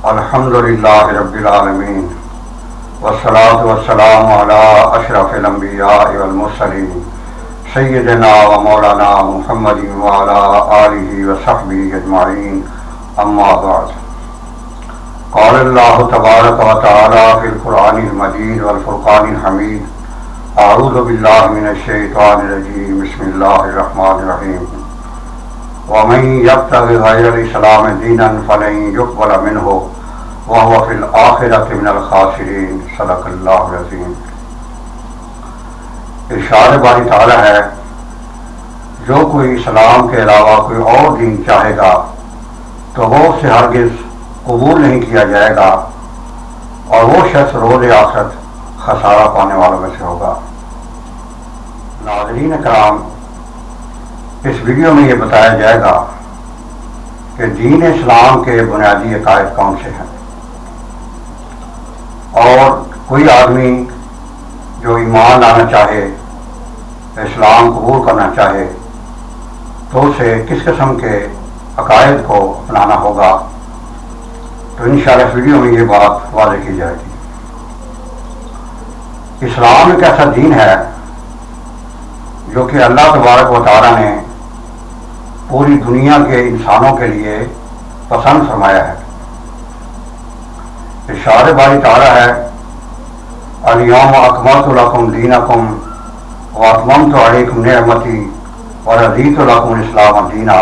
الحمدللہ رب العالمین والصلاة والسلام علی اشرف الانبیاء والمرسلین سیدنا و مولانا محمد وعلی آلہ وصحبہ اجمعین، اما بعد۔ قال اللہ تبارک و تعالی فی القرآن المجید والفرقان الحمید، اعوذ باللہ من الشیطان الرجیم، بسم اللہ الرحمن الرحیم۔ ومن يبتغ غير الإسلام دينا فلن يقبل منه وهو في الآخرة من الخاسرين، صدق اللہ العظیم۔ ارشاد باری تعالی ہے، جو کوئی اسلام کے علاوہ کوئی اور دین چاہے گا تو وہ اسے ہرگز قبول نہیں کیا جائے گا، اور وہ شخص روز آخرت خسارہ پانے والوں میں سے ہوگا۔ ناظرین کرام، اس ویڈیو میں یہ بتایا جائے گا کہ دین اسلام کے بنیادی عقائد کون سے ہیں، اور کوئی آدمی جو ایمان لانا چاہے، اسلام قبول کرنا چاہے، تو اسے کس قسم کے عقائد کو اپنانا ہوگا۔ تو انشاءاللہ اس ویڈیو میں یہ بات واضح کی جائے گی۔ اسلام ایک ایسا دین ہے جو کہ اللہ تبارک و تعالیٰ نے پوری دنیا کے انسانوں کے لیے پسند فرمایا ہے۔ ارشاد باری تعالیٰ ہے، الیوم اکملت لکم دینکم واتممت علیکم نعمتی ورضیت لکم الاسلام دینا۔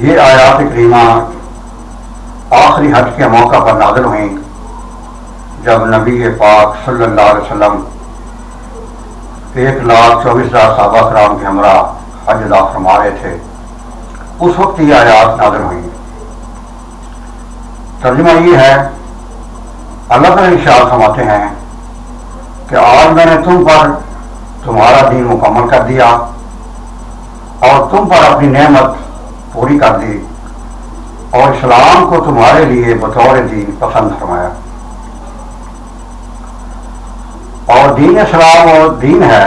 یہ آیات کریمہ آخری حج کے موقع پر نازل ہوئیں، جب نبی پاک صلی اللہ علیہ وسلم 1,24,000 صحابہ کرام کے ہمراہ حج ادا فرما رہے تھے۔ اس وقت یہ آیات نازل ہوئی۔ ترجمہ یہ ہے، اللہ تعالیٰ ارشاد فرماتے ہیں کہ آج میں نے تم پر تمہارا دین مکمل کر دیا اور تم پر اپنی نعمت پوری کر دی، اور اسلام کو تمہارے لیے بطور دین پسند فرمایا۔ اور دین اسلام وہ دین ہے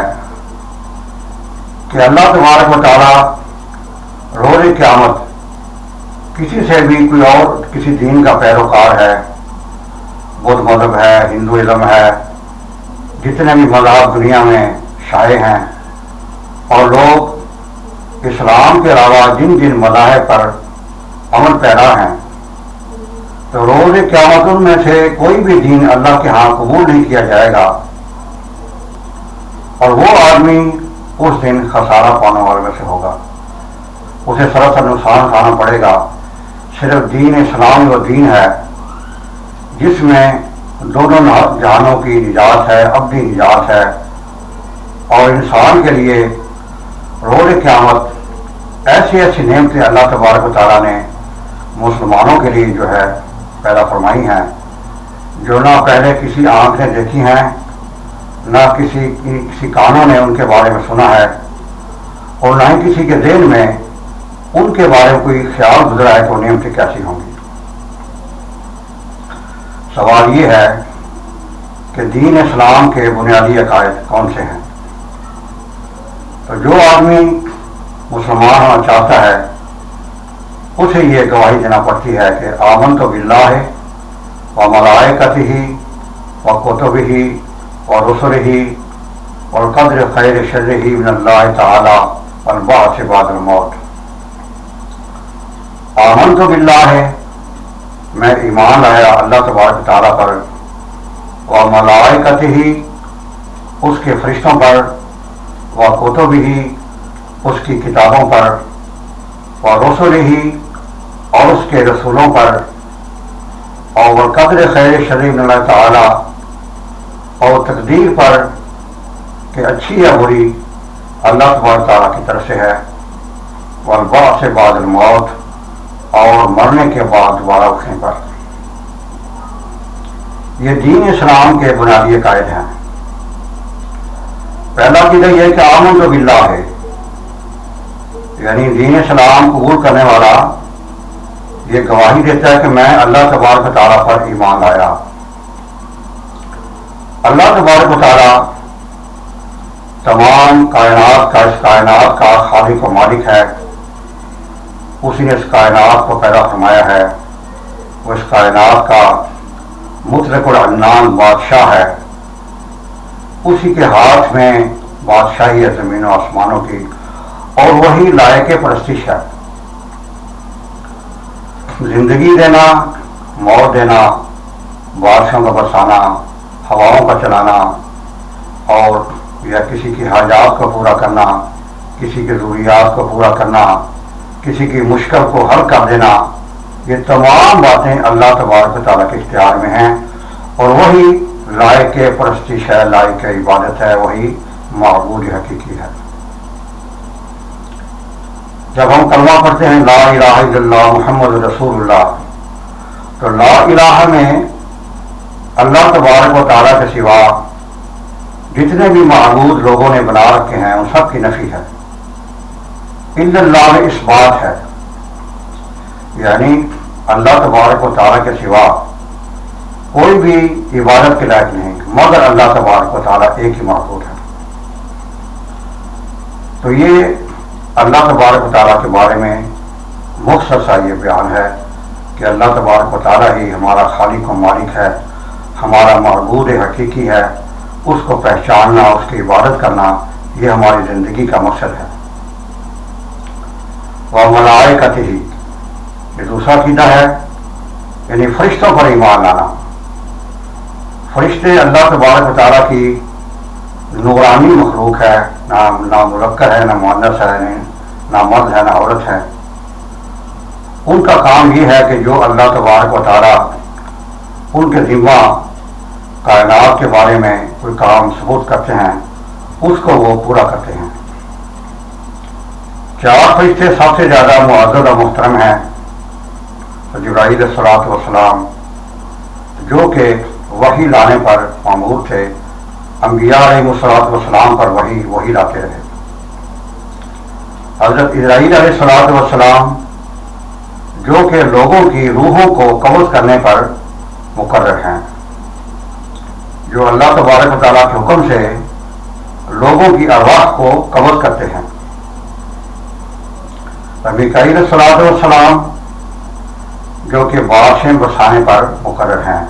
کہ اللہ تبارک و تعالیٰ روز قیامت کسی سے بھی کوئی اور کسی دین کا پیروکار ہے، بدھ مذہب ہے، ہندوازم ہے، جتنے بھی مذہب دنیا میں شائع ہیں، اور لوگ اسلام کے علاوہ جن جن مذاہب پر عمل پیرا ہیں، تو روز قیامت ان میں سے کوئی بھی دین اللہ کے ہاں قبول نہیں کیا جائے گا، اور وہ آدمی اس دن خسارہ پانے والے میں سے ہوگا۔ اسے سراسر نقصان کھانا پڑے گا۔ صرف دین اسلام وہ دین ہے جس میں دونوں جہانوں کی نجات ہے، ابدی نجات ہے، اور انسان کے لیے روز قیامت ایسی ایسی نعمتیں اللہ تبارک و تعالیٰ نے مسلمانوں کے لیے جو ہے پیدا فرمائی ہیں، جو نہ پہلے کسی آنکھ نے دیکھی ہیں، نہ کسی کانوں نے ان کے بارے میں سنا ہے، اور نہ ہی کسی کے ذہن میں ان کے بارے میں کوئی خیال گزرا ہے کہ وہ نعمتیں کیسی ہوں گی۔ سوال یہ ہے کہ دین اسلام کے بنیادی عقائد کون سے ہیں۔ تو جو آدمی مسلمان ہونا چاہتا ہے اسے یہ گواہی دینا پڑتی ہے کہ آمنت باللہ و ملائکتہ و کتبہ ورسلہ والقدر خیر شرہ من اللہ تعالی والبعث بعد الموت۔ آمنت باللہ، میں ایمان لایا اللہ تبارک تعالیٰ پر، و ملائکتہ، اس کے فرشتوں پر، و کتبہ، اس کی کتابوں پر، و رسلہ، اور اس کے رسولوں پر، اور والقدر خیر شرہ من اللہ تعالی، اور تقدیر پر کہ اچھی یا بری اللہ تبارک تعالیٰ کی طرف سے ہے، والبعث بعد الموت، اور مرنے کے بعد دوبارہ اٹھنے پر۔ یہ دین اسلام کے بنیادی عقائد ہیں۔ پہلا عقیدہ یہ ہے کہ آمنت باللہ ہے، یعنی دین اسلام قبول کرنے والا یہ گواہی دیتا ہے کہ میں اللہ تبارک تعالیٰ پر ایمان لایا۔ اللہ تبارک و تعالیٰ تمام کائنات کا، اس کائنات کا خالق و مالک ہے، اسی نے اس کائنات کو پیدا فرمایا ہے، وہ اس کائنات کا مطلق العنان بادشاہ ہے، اسی کے ہاتھ میں بادشاہی ہے زمین و آسمانوں کی، اور وہی لائق پرستش ہے۔ زندگی دینا، موت دینا، بارشوں کا برسانا، ہواؤں کا چلانا، اور یا کسی کی حاجات کو پورا کرنا، کسی کی ضروریات کو پورا کرنا، کسی کی مشکل کو حل کر دینا، یہ تمام باتیں اللہ تبارک و تعالیٰ کے اختیار میں ہیں، اور وہی لائق پرستش ہے، لائق عبادت ہے، وہی معبود حقیقی ہے۔ جب ہم کلمہ پڑھتے ہیں لا الہ الا اللہ محمد رسول اللہ، تو لا الہ میں اللہ تبارک و تعالیٰ کے سوا جتنے بھی معبود لوگوں نے بنا رکھے ہیں ان سب کی نفی ہے۔ الا اللہ میں اس بات ہے، یعنی اللہ تبارک و تعالیٰ کے سوا کوئی بھی عبادت کے لائق نہیں مگر اللہ تبارک و تعالیٰ ایک ہی معبود ہے۔ تو یہ اللہ تبارک و تعالیٰ کے بارے میں مختصر سا یہ بیان ہے کہ اللہ تبارک و تعالیٰ ہی ہمارا خالق و مالک ہے، ہمارا معبود حقیقی ہے، اس کو پہچاننا، اس کی عبادت کرنا، یہ ہماری زندگی کا مقصد ہے۔ وملائکتہ، یہ دوسرا عقیدہ ہے، یعنی فرشتوں پر ایمان لانا۔ فرشتے اللہ تبارک و تعالیٰ کی نورانی مخلوق ہے، نہ مذکر ہے، نہ مؤنث ہے، نہ مرد ہے، نہ عورت ہے۔ ان کا کام یہ ہے کہ جو اللہ تبارک و تعالیٰ ان کے ذمہ کائنات کے بارے میں کوئی کام ثبوت کرتے ہیں اس کو وہ پورا کرتے ہیں۔ چار فرشتے سب سے زیادہ معزز و محترم ہیں، جبرائیل علیہ السلام جو کہ وحی لانے پر مامور تھے، انبیاء علیہ السلام پر وحی لاتے رہے۔ حضرت اسرائیل علیہ السلام جو کہ لوگوں کی روحوں کو قبض کرنے پر مقرر ہیں، جو اللہ تبارک و تعالیٰ کے حکم سے لوگوں کی ارواح کو قبض کرتے ہیں۔ میکائیل علیہ السلام جو کہ بارشیں برسانے پر مقرر ہیں،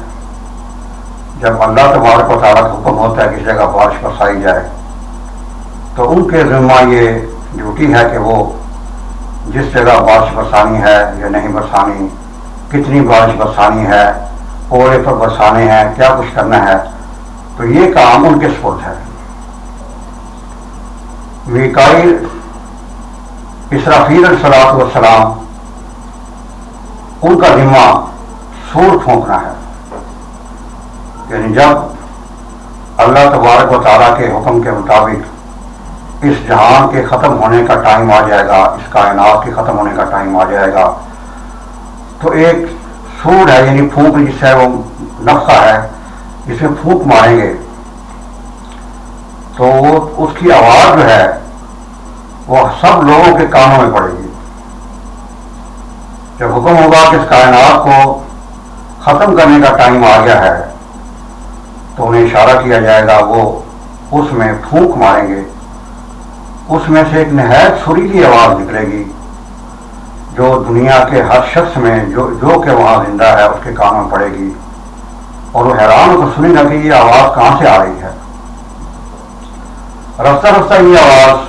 جب اللہ تبارک و تعالیٰ کا حکم ہوتا ہے کہ اس جگہ بارش برسائی جائے تو ان کے ذمہ یہ ڈیوٹی ہے کہ وہ جس جگہ بارش برسانی ہے یا نہیں برسانی، کتنی بارش برسانی ہے، پورے پر برسانے ہیں، کیا کچھ کرنا ہے، تو یہ کام ان کے سپرد ہے۔ میکائیل اسرافیل علیہ السلام ان کا ذمہ سور پھونکنا ہے، یعنی جب اللہ تبارک و تعالیٰ کے حکم کے مطابق اس جہان کے ختم ہونے کا ٹائم آ جائے گا، اس کائنات کے ختم ہونے کا ٹائم آ جائے گا، تو ایک سور ہے، یعنی پھونک جس ہے وہ نفخہ ہے، جس میں پھونک ماریں گے تو اس کی آواز جو ہے وہ سب لوگوں کے کانوں میں پڑے گی۔ جب حکم ہوگا کہ اس کائنات کو ختم کرنے کا ٹائم آ گیا ہے تو انہیں اشارہ کیا جائے گا، وہ اس میں پھونک ماریں گے، اس میں سے ایک نہایت سریلی آواز نکلے گی جو دنیا کے ہر شخص میں جو کہ وہاں زندہ ہے اس کے کانوں میں پڑے گی، اور وہ حیران ہو کر سنے گا کہ یہ آواز کہاں سے آ رہی ہے۔ رفتہ رفتہ یہ آواز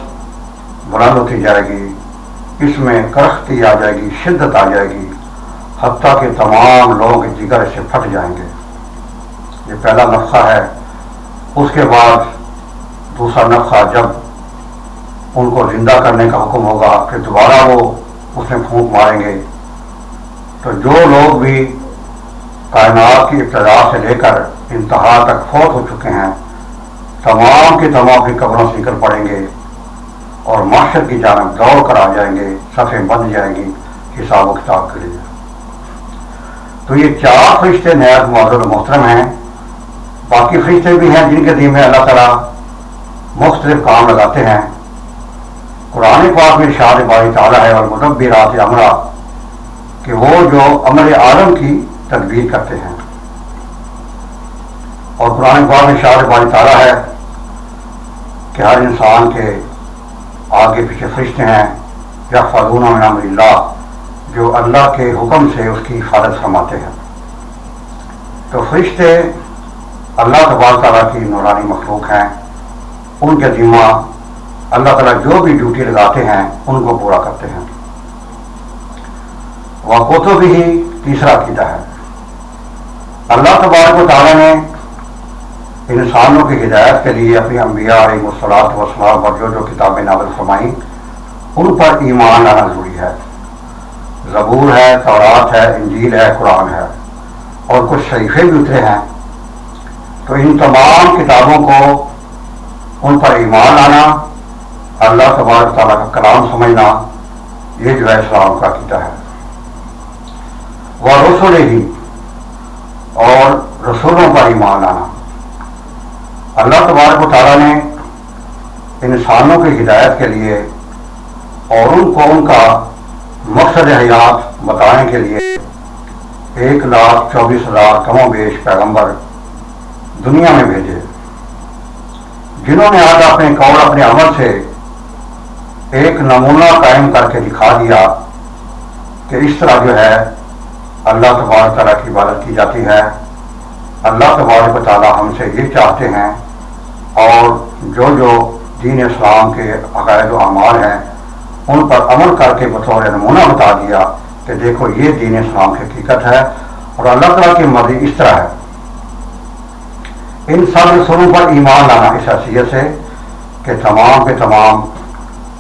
بلند ہوتی جائے گی، اس میں کرختی آ جائے گی، شدت آ جائے گی، حتیٰ کہ تمام لوگوں کے جگر سے پھٹ جائیں گے۔ یہ پہلا نفخہ ہے۔ اس کے بعد دوسرا نفخہ، جب ان کو زندہ کرنے کا حکم ہوگا، پھر دوبارہ وہ اس میں پھونک ماریں گے، تو جو لوگ بھی کائنات کی ابتدا سے لے کر انتہا تک فوت ہو چکے ہیں تمام کے تمام اپنی قبروں سے نکل پڑیں گے اور معاشر کی جانب دوڑ کر آ جائیں گے، صفیں بند جائیں گی حساب و کتاب کے لیے۔ تو یہ چار فرشتے نہایت معزز و محترم ہیں۔ باقی فرشتے بھی ہیں جن کے ذمہ اللہ تعالیٰ مختلف کام لگاتے ہیں۔ قرآن پاک میں ارشاد باری تعالیٰ ہے، اور مدبرات امرا، کہ وہ جو امر عالم کی تدبیر کرتے ہیں۔ اور قرآن پاک میں ارشاد باری تعالیٰ ہے کہ ہر انسان کے آگے پیچھے فرشتے ہیں، یحفظون من امر اللہ، جو اللہ کے حکم سے اس کی حفاظت فرماتے ہیں. تو فرشتے اللہ تبارک تعالیٰ کی نورانی مخلوق ہیں. ان کے ذمہ اللہ تعالیٰ جو بھی ڈیوٹی لگاتے ہیں ان کو پورا کرتے ہیں. وقوتوں بھی تیسرا عقیدہ ہے. اللہ تبارک و تعالیٰ نے انسانوں کی ہدایت کے لیے اپنی انبیاء علیہ الصلوۃ والسلام پر جو کتابیں نازل فرمائیں ان پر ایمان لانا ضروری ہے. زبور ہے، تورات ہے، انجیل ہے، قرآن ہے اور کچھ صحیفے بھی اترے ہیں. تو ان تمام کتابوں کو ان پر ایمان لانا، اللہ تبارک تعالیٰ کا کلام سمجھنا، یہ جو ہے اسلام کا عقیدہ ہے. وہ رسول ہی اور رسولوں پر ایمان لانا. اللہ تبارک و تعالیٰ نے انسانوں کی ہدایت کے لیے اور ان کو ان کا مقصد حیات بتانے کے لیے 1,24,000 کم و بیش پیغمبر دنیا میں بھیجے، جنہوں نے آج اپنے قول اپنے عمل سے ایک نمونہ قائم کر کے دکھا دیا کہ اس طرح جو ہے اللہ تبارک تعالیٰ کی عبادت کی جاتی ہے. اللہ تبارک و تعالیٰ ہم سے یہ چاہتے ہیں اور جو دین اسلام کے عقائد و اعمال ہیں ان پر عمل کر کے بطور نمونہ بتا دیا کہ دیکھو یہ دین اسلام کی حقیقت ہے اور اللہ تعالیٰ کی مرضی اس طرح ہے. ان سب رسولوں پر ایمان لانا اس حیثیت سے کہ تمام کے تمام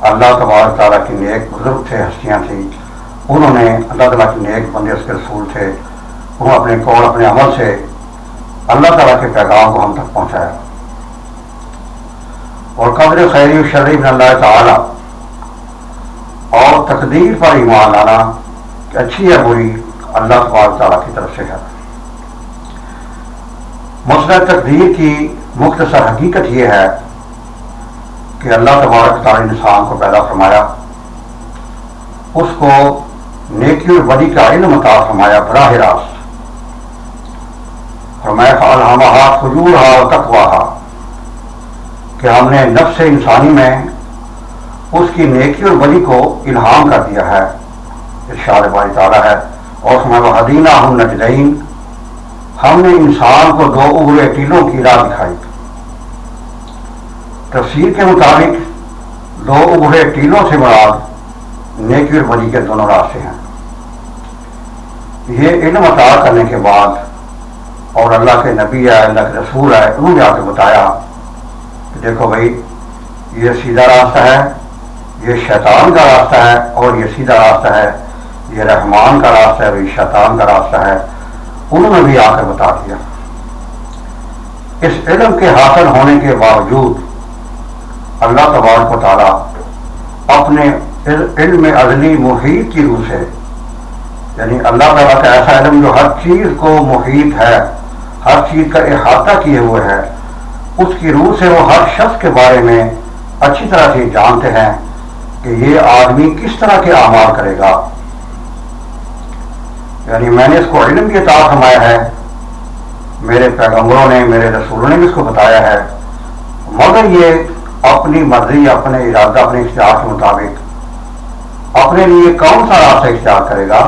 اللہ تبارک تعالیٰ کی نیک بزرگ تھے، ہستیاں تھیں. انہوں نے اللہ تعالیٰ کی نیک بندے اس کے رسول تھے. انہوں اپنے قول اپنے عمل سے اللہ تعالیٰ کے پیغام کو ہم تک پہنچایا. اور قدر خیری و شرعی من اللہ تعالیٰ اور تقدیر پر ایمان لانا کہ اچھی ہے بری اللہ تبارک تعالیٰ کی طرف سے ہے. مسئلہ تقدیر کی مختصر حقیقت یہ ہے کہ اللہ تبارک تعالیٰ نے انسان کو پیدا فرمایا، اس کو نیکی اور بدی کا علم عطا فرمایا براہ راست. فرمایا فَأَلْهَمَهَا فُجُورَهَا وَتَقْوَاهَا کہ ہم نے نفس انسانی میں اس کی نیکی اور بدی کو الہام کر دیا ہے. ارشاد باری تعالیٰ ہے اور فرمایا وَهَدَيْنَاهُ النَّجْدَيْنِ ہم نے انسان کو دو ابھرے ٹیلوں کی راہ دکھائی. تفسیر کے مطابق دو ابھرے ٹیلوں سے مراد نیکی اور بدی کے دونوں راستے ہیں. یہ علم عطا کرنے کے بعد اور اللہ کے نبی ہے، اللہ کے رسول ہے، انہوں نے آ کے بتایا کہ دیکھو بھائی یہ سیدھا راستہ ہے، یہ شیطان کا راستہ ہے، اور یہ سیدھا راستہ ہے، یہ رحمان کا راستہ ہے، یہ شیطان کا راستہ ہے. انہوں نے بھی آ کر بتا دیا. اس علم کے حاصل ہونے کے باوجود اللہ تبارک و تعالیٰ اپنے علم ازلی محیط کی روح سے، یعنی اللہ تعالیٰ کا ایسا علم جو ہر چیز کو محیط ہے، ہر چیز کا احاطہ کیے ہوئے ہے، اس کی روح سے وہ ہر شخص کے بارے میں اچھی طرح سے جانتے ہیں کہ یہ آدمی کس طرح کے اعمال کرے گا. یعنی میں نے اس کو علم بھی عطا فرمایا ہے، میرے پیغمبروں نے، میرے رسولوں نے بھی اس کو بتایا ہے، مگر یہ اپنی مرضی، اپنے ارادہ، اپنے اختیار کے مطابق اپنے لیے کون سا راستہ اختیار کرے گا.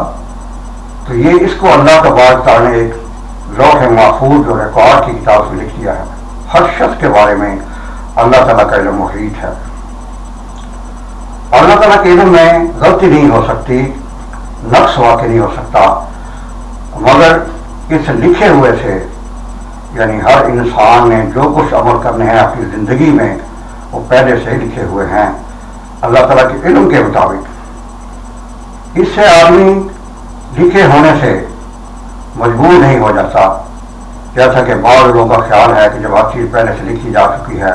تو یہ اس کو اللہ تبارک تعالیٰ نے ایک لوح محفوظ جو ریکارڈ کی کتاب میں لکھ دیا ہے. ہر شخص کے بارے میں اللہ تعالیٰ کا علم محیط ہے. اللہ تعالیٰ کے علم میں غلطی نہیں ہو سکتی، نقص واقع نہیں ہو سکتا، مگر اس لکھے ہوئے سے یعنی ہر انسان نے جو کچھ عمل کرنے ہیں اپنی زندگی میں وہ پہلے سے ہی لکھے ہوئے ہیں اللہ تعالیٰ کے علم کے مطابق. اس سے آدمی لکھے ہونے سے مجبور نہیں ہو جاتا، جیسا کہ بعض لوگوں کا خیال ہے کہ جب ہر چیز پہلے سے لکھی جا چکی ہے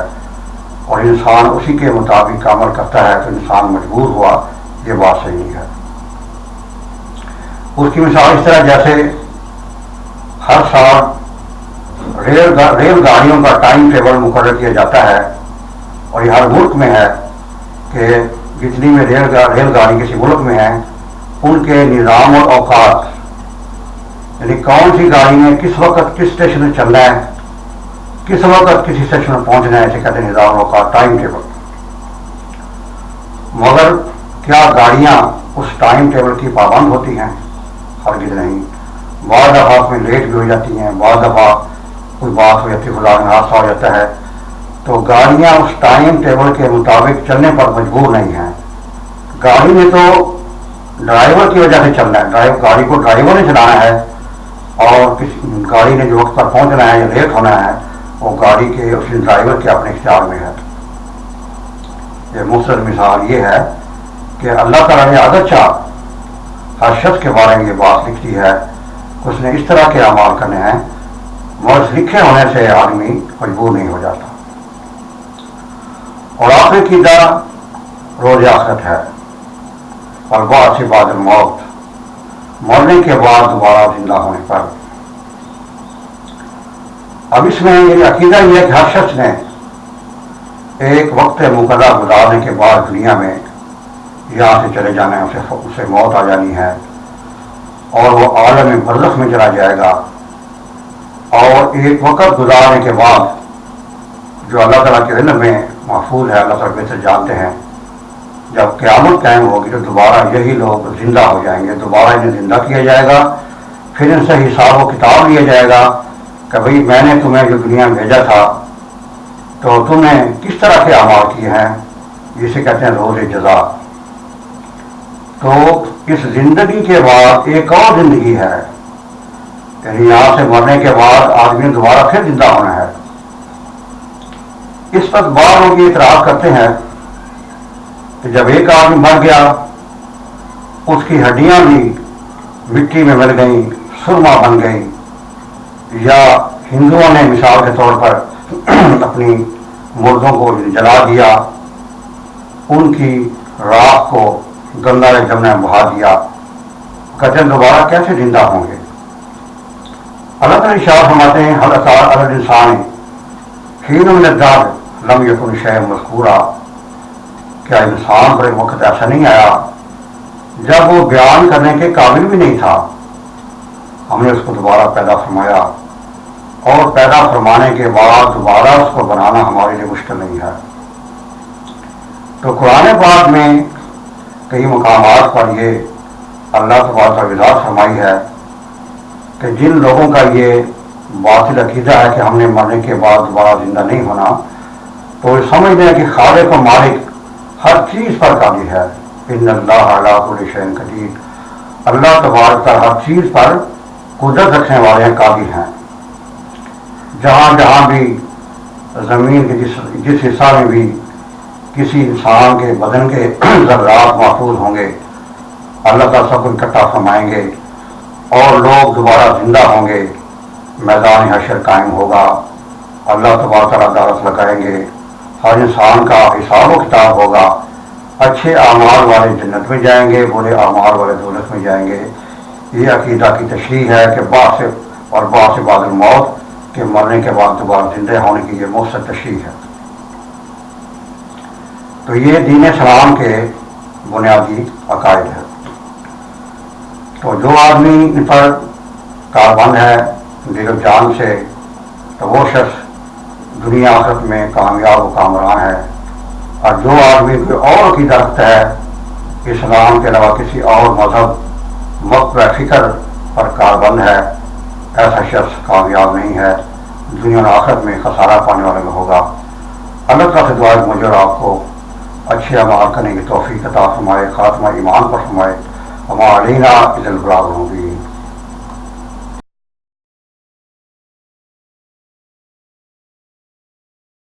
اور انسان اسی کے مطابق عمل کرتا ہے تو انسان مجبور ہوا. یہ بات صحیح نہیں ہے. اس کی مثال اس طرح جیسے ہر سال ریل گاڑیوں کا ٹائم ٹیبل مقرر کیا جاتا ہے اور یہ ہر ملک میں ہے کہ جتنی بھی ریل گاڑی کسی ملک میں ہے ان کے نظام اور اوقات، یعنی کون سی گاڑی میں کس وقت کس اسٹیشن میں چلنا ہے، کس وقت کسی اسٹیشن میں پہنچنا ہے، اسے کہتے ہیں نظام اور اوقات، ٹائم ٹیبل. مگر کیا گاڑیاں اس ٹائم ٹیبل کی پابند ہوتی ہیں؟ ہرگز نہیں. بعض دفعہ اس میں لیٹ بھی ہو جاتی ہیں، بعض دفعہ کوئی بات ہو جاتی ہے، خدا نہ حادثہ ہو جاتا ہے. تو گاڑیاں اس ٹائم ٹیبل کے مطابق چلنے پر مجبور نہیں ہیں. گاڑی میں تو ڈرائیور کی وجہ سے چلنا ہے، گاڑی کو ڈرائیور نے چلانا ہے، اور گاڑی نے جو وقت پر پہنچنا ہے یا لیٹ ہونا ہے وہ گاڑی کے اس ڈرائیور کے اپنے اختیار میں ہے. یہ مختصر مثال یہ ہے کہ اللہ تعالیٰ نے اگرچہ ہر شخص کے بارے میں یہ بات لکھتی ہے کہ اس نے اس طرح کے اعمال کرنے ہیں، مگر لکھے ہونے سے آدمی مجبور نہیں ہو جاتا. اور آخری عقیدہ روز آخرت ہے، البعث بعد الموت، مرنے کے بعد دوبارہ زندہ ہونے پر. اب اس میں یہ عقیدہ یہ ہے کہ ہر شخص نے ایک وقت مقررہ گزارنے کے بعد دنیا میں یہاں سے چلے جانا ہے، اسے موت آ جانی ہے، اور وہ عالم برزخ میں چلا جائے گا. اور ایک وقت گزارنے کے بعد جو اللہ تعالیٰ کے علم میں محفوظ ہے، اللہ تعالیٰ بہتر جانتے ہیں، جب قیامت قائم ہوگی تو دوبارہ یہی لوگ زندہ ہو جائیں گے، دوبارہ انہیں زندہ کیا جائے گا. پھر ان سے حساب و کتاب لیا جائے گا کہ بھئی میں نے تمہیں جو دنیا میں بھیجا تھا تو تم نے کس طرح کے اعمال کیے ہیں، جسے کہتے ہیں روز جزا. تو اس زندگی کے بعد ایک اور زندگی ہے، یعنی یہاں سے مرنے کے بعد آدمی دوبارہ پھر زندہ ہونا ہے. اس وقت بعض لوگ یہ اعتراض کرتے ہیں کہ جب ایک آدمی مر گیا، اس کی ہڈیاں بھی مٹی میں مل گئیں، سرما بن گئی، یا ہندوؤں نے مثال کے طور پر اپنی مردوں کو جلا دیا، ان کی راکھ کو گنگا یا جمنا میں بہا دیا، کہتے ہیں دوبارہ کیسے زندہ ہوں گے؟ اللہ تعالیٰ ارشاد فرماتے ہیں حل اتیٰ علی الانسان حین من الدہر لم یکن شیئا مذکورا، کیا انسان پر ایک وقت ایسا نہیں آیا جب وہ بیان کرنے کے قابل بھی نہیں تھا، ہم نے اس کو دوبارہ پیدا فرمایا، اور پیدا فرمانے کے بعد دوبارہ اس کو بنانا ہمارے لیے مشکل نہیں ہے. تو قرآن پاک میں کئی مقامات پر یہ اللہ تبارک و تعالیٰ فرمائی ہے کہ جن لوگوں کا یہ باطل عقیدہ ہے کہ ہم نے مرنے کے بعد دوبارہ زندہ نہیں ہونا، تو یہ سمجھ لیں کہ خالق و مالک ہر چیز پر قادر ہے. ان اللہ علی کل شیء قدیر، اللہ تبارک تعالیٰ ہر چیز پر قدرت رکھنے والے ہیں، قادر ہیں. جہاں جہاں بھی زمین کے جس حصہ میں بھی کسی انسان کے بدن کے ذرات محفوظ ہوں گے، اللہ تعالیٰ سب کو اکٹھا فرمائیں گے اور لوگ دوبارہ زندہ ہوں گے. میدان حشر قائم ہوگا، اللہ تبارک تعالیٰ عدالت لگائیں گے، ہر انسان کا حساب و کتاب ہوگا. اچھے اعمال والے جنت میں جائیں گے، برے اعمال والے دوزخ میں جائیں گے. یہ عقیدہ کی تشریح ہے کہ بعث اور بعث بعد الموت کے مرنے کے بعد دوبارہ زندہ ہونے کی یہ مؤثر تشریح ہے. تو یہ دین اسلام کے بنیادی عقائد ہے. تو جو آدمی ان پر کاربند ہے دل و جان سے، تو وہ شخص دنیا آخرت میں کامیاب و کامران ہے. اور جو آدمی کوئی اور عقیدہ رکھتا ہے اسلام کے علاوہ کسی اور مذہب وقت و فکر پر کاربند ہے، ایسا شخص کامیاب نہیں ہے، دنیا اور آخرت میں خسارہ پانے والا میں ہوگا. اللہ تعالیٰ سے دعا ہے مجھے اور آپ کو اچھے اعمال کرنے کی توفیق عطا فرمائے، خاتمہ ایمان پر فرمائے. وما علینا الا البلاغ المبین.